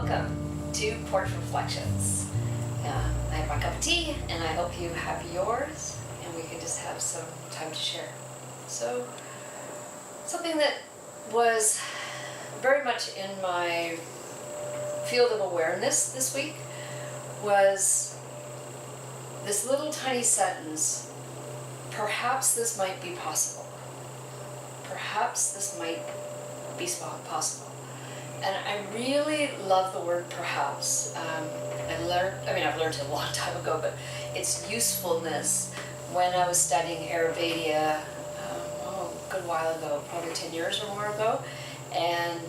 Welcome to Porch Reflections. I have my cup of tea, and I hope you have yours, and we can just have some time to share. So, something that was very much in my field of awareness this week was this little tiny sentence: perhaps this might be possible. Perhaps this might be possible. And I really love the word perhaps. I've learned it a long time ago, but its usefulness when I was studying Ayurveda a good while ago, probably 10 years or more ago. And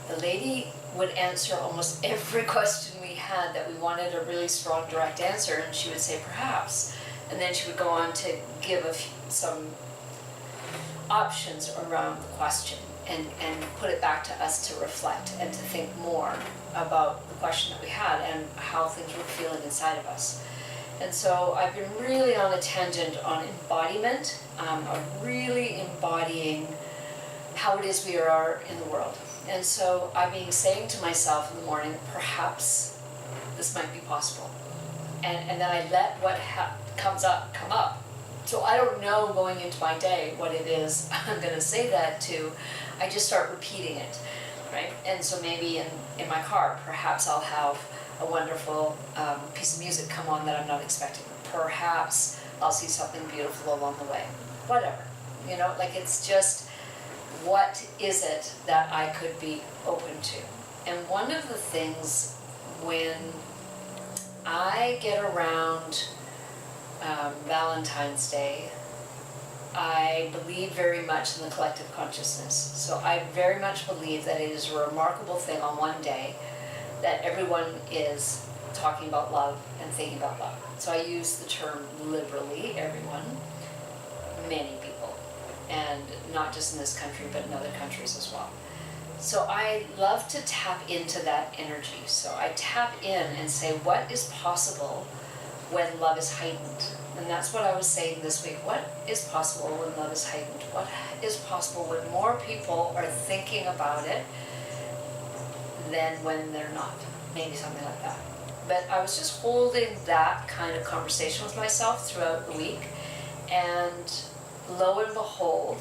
the lady would answer almost every question we had that we wanted a really strong, direct answer, and she would say perhaps. And then she would go on to give some options around the question. And put it back to us to reflect and to think more about the question that we had and how things were feeling inside of us. And so I've been really on a tangent on embodiment, of really embodying how it is we are in the world. And so I've been saying to myself in the morning, perhaps this might be possible. And then I let what come up. So I don't know going into my day what it is I'm going to say that to. I just start repeating it, right? And so maybe in my car, perhaps I'll have a wonderful piece of music come on that I'm not expecting. Perhaps I'll see something beautiful along the way. Whatever, like it's just, what is it that I could be open to? And one of the things when I get around Valentine's Day, I believe very much in the collective consciousness. So I very much believe that it is a remarkable thing on one day that everyone is talking about love and thinking about love. So I use the term liberally, everyone, many people, and not just in this country, but in other countries as well. So I love to tap into that energy. So I tap in and say, what is possible when love is heightened? And that's what I was saying this week. What is possible when love is heightened? What is possible when more people are thinking about it than when they're not? Maybe something like that. But I was just holding that kind of conversation with myself throughout the week. And lo and behold,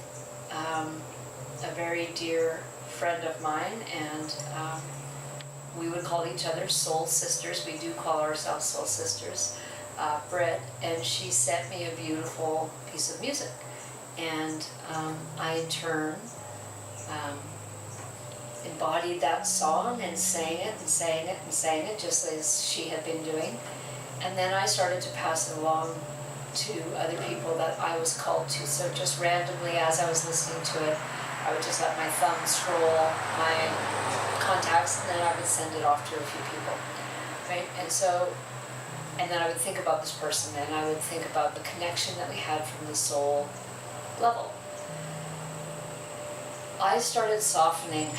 a very dear friend of mine, and we would call each other soul sisters. We do call ourselves soul sisters. Britt, and she sent me a beautiful piece of music, and I in turn embodied that song and sang it and sang it and sang it just as she had been doing. And then I started to pass it along to other people that I was called to. So just randomly, as I was listening to it, I would just let my thumb scroll my contacts, and then I would send it off to a few people, right? And then I would think about this person, and I would think about the connection that we had from the soul level. I started softening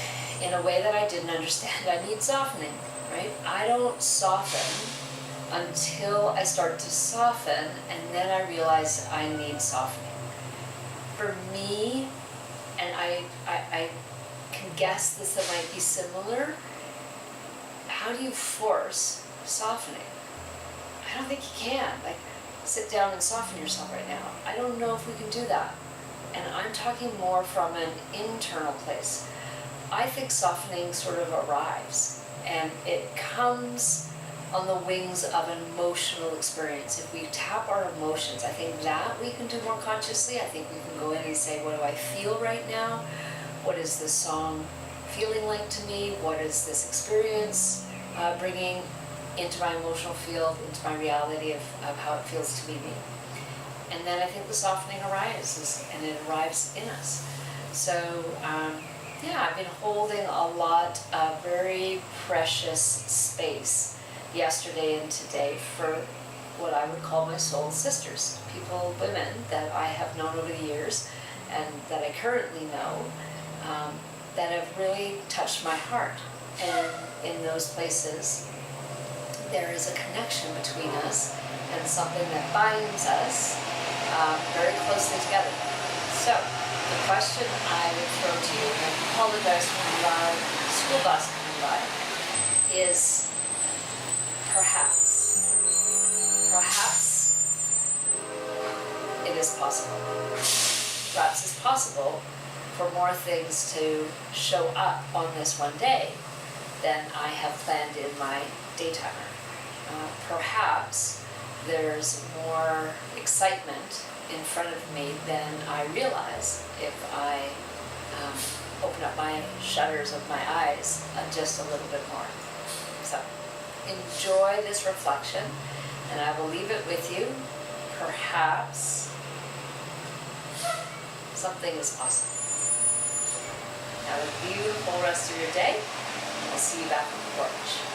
in a way that I didn't understand. I need softening, right? I don't soften until I start to soften, and then I realize I need softening. For me, and I can guess this that might be similar, how do you force softening? I don't think you can. Like, sit down and soften yourself right now. I don't know if we can do that. And I'm talking more from an internal place. I think softening sort of arrives, and it comes on the wings of an emotional experience. If we tap our emotions, I think that we can do more consciously. I think we can go in and say, what do I feel right now? What is this song feeling like to me? What is this experience bringing into my emotional field, into my reality of how it feels to be me. And then I think the softening arises, and it arrives in us. So, I've been holding a lot of very precious space yesterday and today for what I would call my soul sisters, women that I have known over the years and that I currently know, that have really touched my heart. And in those places, there is a connection between us and something that binds us very closely together. So, the question I would throw to you, and I apologize for the loud school bus coming by, is perhaps it is possible. Perhaps it's possible for more things to show up on this one day than I have planned in my daytimer. Perhaps there's more excitement in front of me than I realize if I open up my shutters of my eyes just a little bit more. So enjoy this reflection, and I will leave it with you. Perhaps something is possible. Have a beautiful rest of your day. I'll see you back on the porch.